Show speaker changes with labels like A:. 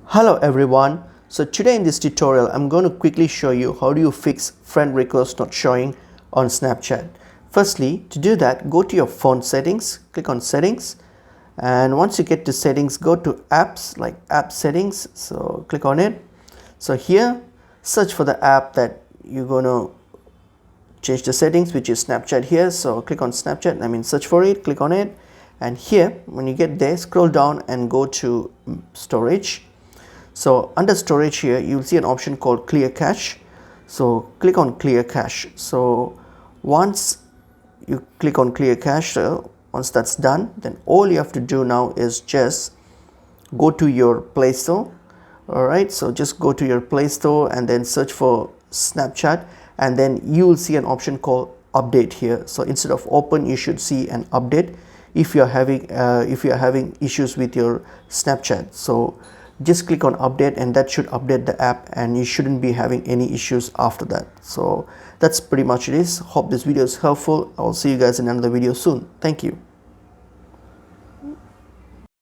A: Hello everyone. So today in this tutorial I'm going to quickly show you how do you fix friend request not showing on Snapchat. Firstly, to do that, go to your phone settings, click on settings, and once you get to settings, go to apps, like app settings. So click on it. So here search for the app that you're going to change the settings, which is Snapchat here. So click on Snapchat, search for it, click on it, and here when you get there, scroll down and go to storage. So under storage here you'll see an option called clear cache. So click on clear cache. So once you click on clear cache, once that's done, then all you have to do now is just go to your Play Store. Alright, so just go to your Play Store and then search for Snapchat, and then you will see an option called update here. So instead of open, you should see an update if you're having issues with your Snapchat. So just click on update and that should update the app, and you shouldn't be having any issues after that. So that's pretty much it is. Hope this video is helpful. I'll see you guys in another video soon. Thank you.